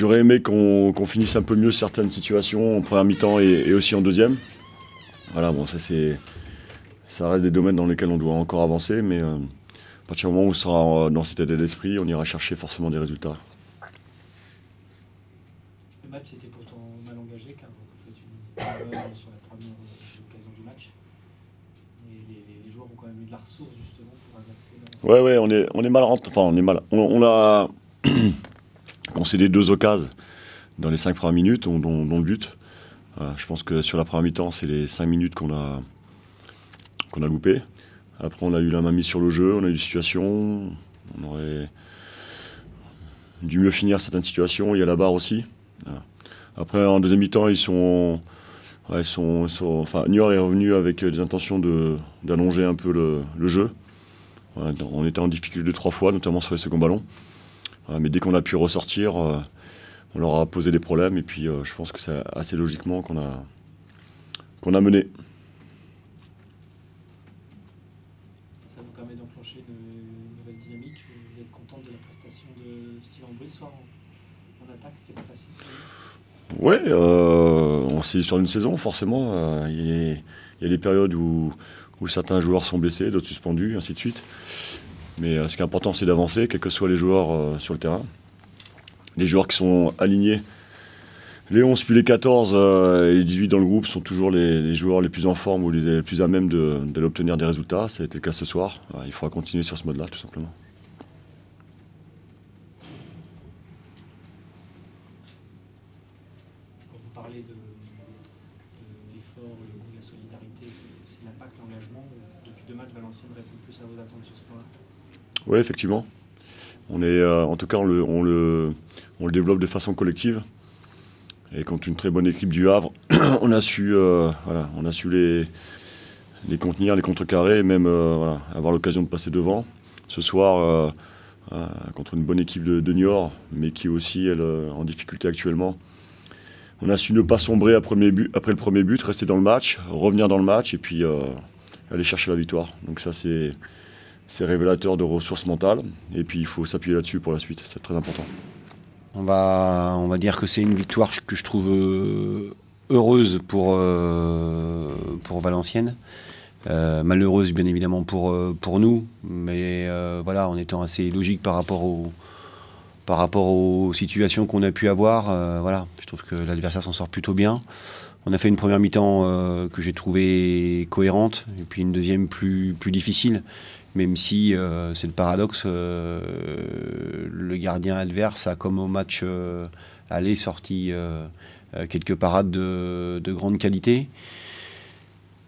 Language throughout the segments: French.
J'aurais aimé qu'on finisse un peu mieux certaines situations en première mi-temps et aussi en deuxième. Voilà, bon, ça reste des domaines dans lesquels on doit encore avancer, mais à partir du moment où on sera dans cet état d'esprit, on ira chercher forcément des résultats. Le match était pourtant mal engagé car vous faites une erreur sur la première occasion du match. Et les joueurs ont quand même eu de la ressource justement pour inverser. Ouais, on est mal rentré. Enfin, on est mal. On a concédé 2 occasions dans les 5 premières minutes, dont le but. Voilà, je pense que sur la première mi-temps, c'est les 5 minutes qu'on a loupées. Après, on a eu la main mise sur le jeu, on a eu des situations. On aurait dû mieux finir certaines situations. Il y a la barre aussi. Voilà. Après, en deuxième mi-temps, enfin, Niort est revenu avec des intentions d'allonger un peu le jeu. Voilà, on était en difficulté 3 fois, notamment sur les seconds ballons. Voilà, mais dès qu'on a pu ressortir, on leur a posé des problèmes. Et puis, je pense que c'est assez logiquement qu'on a mené. Ça vous permet d'enclencher une nouvelle dynamique. Vous êtes content de la prestation de Steven Brice ce soir en attaque, c'était pas facile. Ouais, on s'est sur une saison, forcément. Il y a des périodes où certains joueurs sont blessés, d'autres suspendus, ainsi de suite. Mais ce qui est important, c'est d'avancer, quels que soient les joueurs sur le terrain. Les joueurs qui sont alignés, les 11 puis les 14 et les 18 dans le groupe sont toujours les joueurs les plus en forme ou les plus à même d'aller obtenir des résultats. Ça a été le cas ce soir. Il faudra continuer sur ce mode-là, tout simplement. Vous parlez de l'effort, de la solidarité, c'est aussi l'impact, l'engagement. Depuis 2 matchs, Valenciennes répond plus à vos attentes sur ce point-là. Oui, effectivement. En tout cas, on le développe de façon collective. Et contre une très bonne équipe du Havre, on a su les contenir, les contrecarrer, et même avoir l'occasion de passer devant. Ce soir, contre une bonne équipe de Niort, mais qui est aussi elle, en difficulté actuellement. On a su ne pas sombrer après le premier but, rester dans le match, revenir dans le match et puis aller chercher la victoire. Donc ça, c'est révélateur de ressources mentales. Et puis il faut s'appuyer là-dessus pour la suite, c'est très important. On va dire que c'est une victoire que je trouve heureuse pour Valenciennes. Malheureuse bien évidemment pour nous, mais voilà, en étant assez logique par rapport aux situations qu'on a pu avoir, voilà, je trouve que l'adversaire s'en sort plutôt bien. On a fait une première mi-temps que j'ai trouvée cohérente, et puis une deuxième plus difficile, même si c'est le paradoxe, le gardien adverse a, comme au match aller, sorti quelques parades de grande qualité.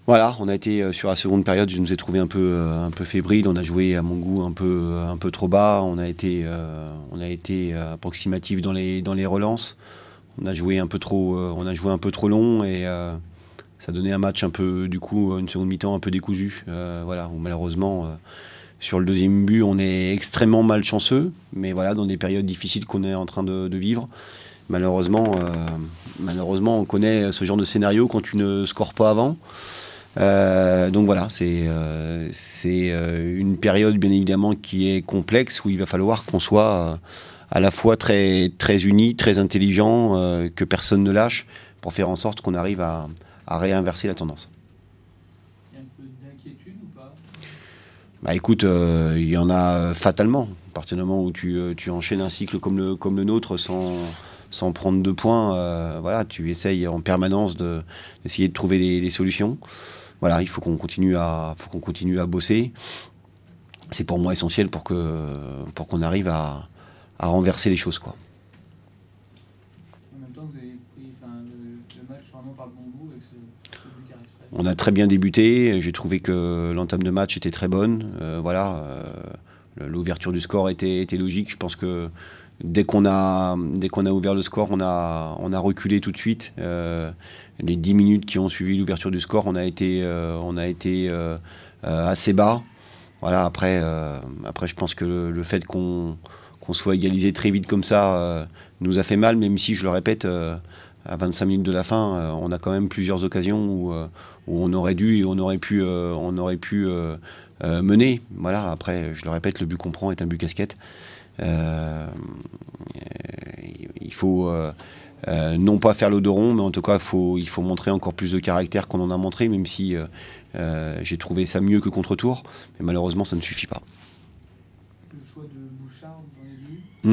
Voilà, on a été sur la seconde période, je nous ai trouvé un peu fébrile, on a joué à mon goût un peu trop bas, on a été approximatif dans les relances, on a joué un peu trop long et ça donnait un match un peu, du coup, une seconde mi-temps un peu décousue, voilà, où malheureusement sur le deuxième but on est extrêmement malchanceux, mais voilà, dans des périodes difficiles qu'on est en train de vivre. Malheureusement, on connaît ce genre de scénario quand tu ne scores pas avant. Donc voilà, c'est une période bien évidemment qui est complexe, où il va falloir qu'on soit à la fois très unis, très intelligents, que personne ne lâche, pour faire en sorte qu'on arrive à réinverser la tendance. Il y a un peu d'inquiétude ou pas? Bah écoute, il y en a fatalement. À partir du moment où tu enchaînes un cycle comme le nôtre sans prendre 2 points, voilà, tu essayes en permanence d'essayer de trouver des solutions. Voilà, il faut qu'on continue à bosser. C'est pour moi essentiel pour qu'on arrive à renverser les choses, quoi. En même temps, vous avez pris le match vraiment par le bon bout avec ce but qui arrive très vite. On a très bien débuté. J'ai trouvé que l'entame de match était très bonne. Voilà, l'ouverture du score était logique. Je pense que dès qu'on a ouvert le score, on a reculé tout de suite. Les 10 minutes qui ont suivi l'ouverture du score, on a été assez bas. Voilà, après, je pense que le fait qu'on soit égalisé très vite comme ça nous a fait mal, même si, je le répète, à 25 minutes de la fin, on a quand même plusieurs occasions où on aurait dû et on aurait pu mener. Voilà, après, je le répète, le but qu'on prend est un but casquette. Il il faut non pas faire le dos rond, mais en tout cas il faut montrer encore plus de caractère qu'on en a montré, même si j'ai trouvé ça mieux que contre Tours, mais malheureusement ça ne suffit pas. Le choix de Bouchard dans les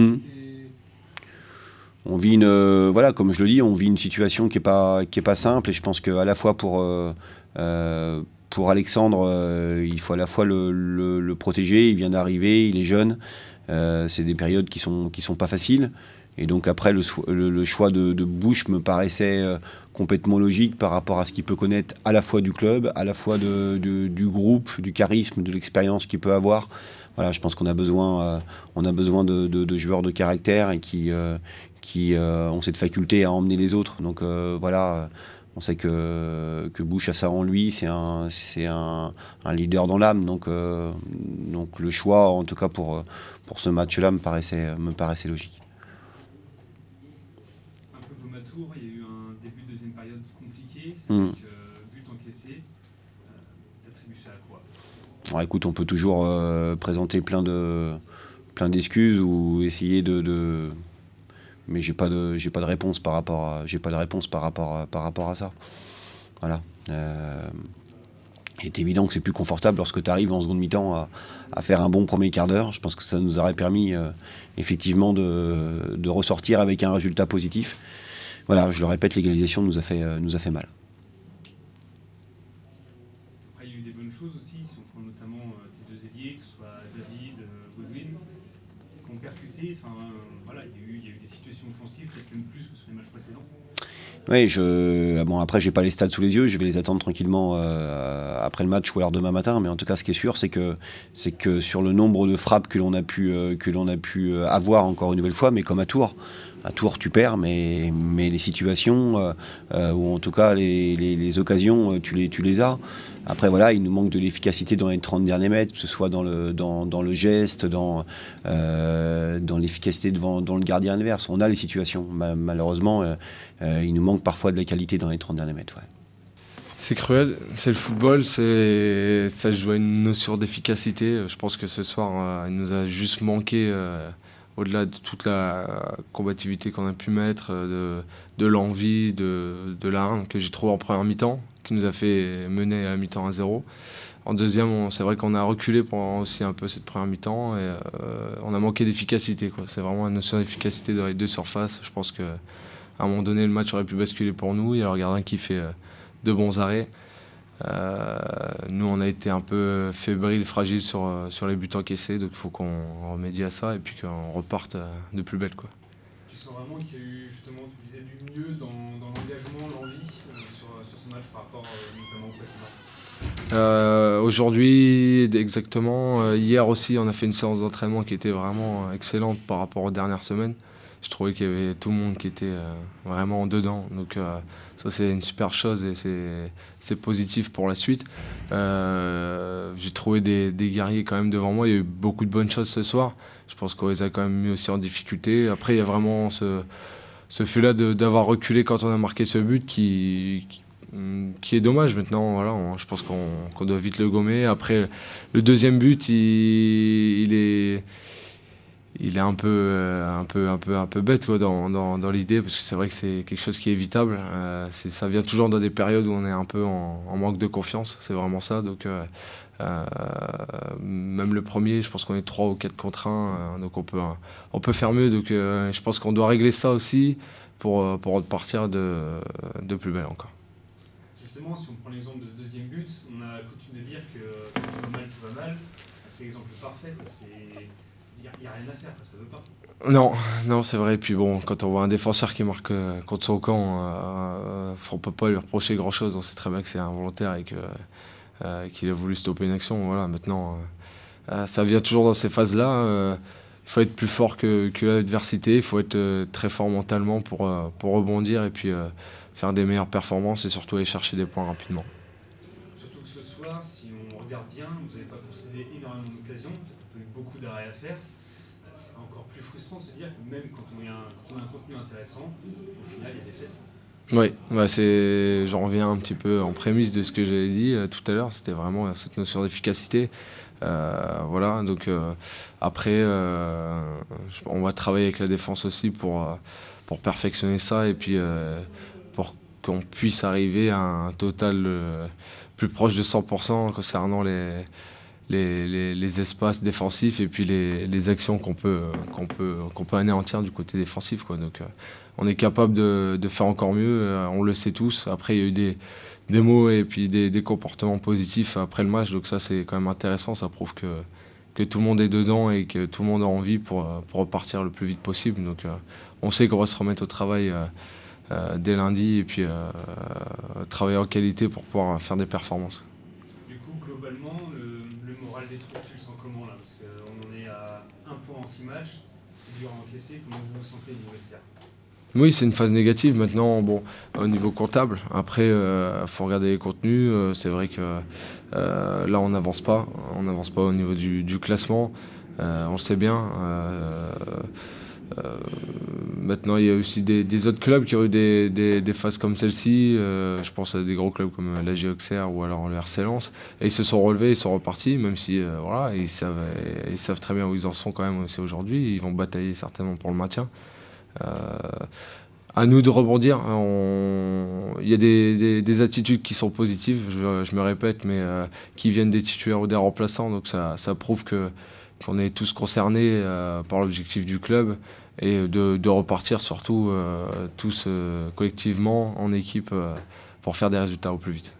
buts, On vit voilà, comme je le dis, on vit une situation qui est pas simple, et je pense qu'à la fois pour Alexandre, il faut à la fois le protéger. Il vient d'arriver, il est jeune, c'est des périodes qui sont pas faciles, et donc après le choix de Bush me paraissait complètement logique par rapport à ce qu'il peut connaître à la fois du club, à la fois du groupe, du charisme, de l'expérience qu'il peut avoir. Voilà, je pense qu'on a besoin de joueurs de caractère et qui ont cette faculté à emmener les autres. Donc voilà, on sait que Bush a ça en lui, c'est un leader dans l'âme. Donc le choix, en tout cas pour ce match-là, me paraissait logique. Un peu comme à Tours, il y a eu un début de deuxième période compliqué, avec but encaissé. T'attribues ça à quoi? Alors, écoute, on peut toujours présenter plein d'excuses ou essayer mais j'ai pas de réponse par rapport à ça. Voilà. Il est évident que c'est plus confortable lorsque tu arrives en seconde mi-temps à faire un bon premier quart d'heure. Je pense que ça nous aurait permis effectivement de ressortir avec un résultat positif. Voilà, je le répète, l'égalisation nous a fait mal. Après, il y a eu des bonnes choses aussi, si on prend notamment tes deux ailiers, que ce soit David, Godwin, qui ont percuté. Enfin, voilà, il y a eu des situations offensives, peut-être même plus que sur les matchs précédents. Oui, bon, après, j'ai pas les stats sous les yeux, je vais les attendre tranquillement après le match ou alors demain matin, mais en tout cas, ce qui est sûr, c'est que sur le nombre de frappes que l'on a pu avoir encore une nouvelle fois, mais comme à Tours, tu perds, mais les situations, ou en tout cas les occasions, tu les as. Après, voilà, il nous manque de l'efficacité dans les 30 derniers mètres, que ce soit dans le geste, dans l'efficacité dans le gardien adverse. On a les situations. Malheureusement, il nous manque parfois de la qualité dans les 30 derniers mètres. Ouais. C'est cruel, c'est le football, ça se joue à une notion d'efficacité. Je pense que ce soir, il nous a juste manqué, au-delà de toute la combativité qu'on a pu mettre, de l'envie, de la hargne que j'ai trouvé en première mi-temps, qui nous a fait mener à la mi-temps à 0. En deuxième, c'est vrai qu'on a reculé pendant aussi un peu cette première mi-temps, et on a manqué d'efficacité. C'est vraiment une notion d'efficacité dans les deux surfaces. Je pense qu'à un moment donné, le match aurait pu basculer pour nous. Il y a le gardien qui fait de bons arrêts. Nous, on a été un peu fébriles, fragiles sur les buts encaissés, donc il faut qu'on remédie à ça et puis qu'on reparte de plus belle, quoi. Tu sens vraiment qu'il y a eu, justement, tu disais, du mieux dans l'engagement, l'envie sur ce match par rapport notamment au précédent? Aujourd'hui, exactement. Hier aussi, on a fait une séance d'entraînement qui était vraiment excellente par rapport aux dernières semaines. Je trouvais qu'il y avait tout le monde qui était vraiment dedans. Donc ça, c'est une super chose et c'est positif pour la suite. J'ai trouvé des guerriers quand même devant moi. Il y a eu beaucoup de bonnes choses ce soir. Je pense qu'on les a quand même mis aussi en difficulté. Après, il y a vraiment ce fait-là d'avoir reculé quand on a marqué ce but qui est dommage. Maintenant, voilà, je pense qu'on doit vite le gommer. Après, le deuxième but, il est un peu bête, quoi, dans l'idée, parce que c'est vrai que c'est quelque chose qui est évitable. Ça vient toujours dans des périodes où on est un peu en manque de confiance, c'est vraiment ça. Donc même le premier, je pense qu'on est 3 ou 4 contre 1, donc on peut faire mieux. Donc je pense qu'on doit régler ça aussi pour repartir de plus belle encore. Justement, si on prend l'exemple de ce deuxième but, on a coutume de dire que quand tout va mal, c'est l'exemple parfait. Il n'y a rien à faire, ça ne veut pas. Non, c'est vrai. Et puis bon, quand on voit un défenseur qui marque contre son camp, on ne peut pas lui reprocher grand-chose. On sait très bien que c'est involontaire et qu'il a voulu stopper une action. Voilà, maintenant, ça vient toujours dans ces phases-là. Il faut être plus fort que l'adversité. Il faut être très fort mentalement pour rebondir et puis faire des meilleures performances et surtout aller chercher des points rapidement. Surtout que ce soir, si on regarde bien, vous n'avez pas concédé énormément d'occasions, peut-être beaucoup d'arrêts à faire. C'est encore plus frustrant de se dire que même quand on a un contenu intéressant, au final, il y a des défaites. Oui, j'en reviens un petit peu en prémisse de ce que j'avais dit tout à l'heure. C'était vraiment cette notion d'efficacité. Voilà, donc après, on va travailler avec la défense aussi pour perfectionner ça et puis pour qu'on puisse arriver à un total plus proche de 100% concernant les espaces défensifs et puis les actions qu'on peut anéantir du côté défensif, quoi. Donc on est capable de faire encore mieux, on le sait tous. Après il y a eu des mots et puis des comportements positifs après le match, donc ça c'est quand même intéressant, ça prouve que tout le monde est dedans et que tout le monde a envie pour repartir le plus vite possible. Donc on sait qu'on va se remettre au travail dès lundi et puis travailler en qualité pour pouvoir faire des performances. Du coup, globalement, le moral des troupes, tu le sens comment là? Parce qu'on en est à 1 point en 6 matchs, c'est dur à encaisser. Comment vous vous sentez niveau vestiaire? Oui, c'est une phase négative maintenant, bon, au niveau comptable. Après, faut regarder les contenus. C'est vrai que là, on n'avance pas. On n'avance pas au niveau du classement. On le sait bien. Maintenant, il y a aussi des autres clubs qui ont eu des phases comme celle-ci. Je pense à des gros clubs comme l'AG Auxerre ou alors le RC Lens. Et ils se sont relevés, ils sont repartis, même si voilà, ils savent très bien où ils en sont quand même aussi aujourd'hui. Ils vont batailler certainement pour le maintien. À nous de rebondir. Il y a des attitudes qui sont positives, je me répète, mais qui viennent des titulaires ou des remplaçants. Donc ça prouve qu'on est tous concernés par l'objectif du club et de repartir surtout tous collectivement en équipe pour faire des résultats au plus vite.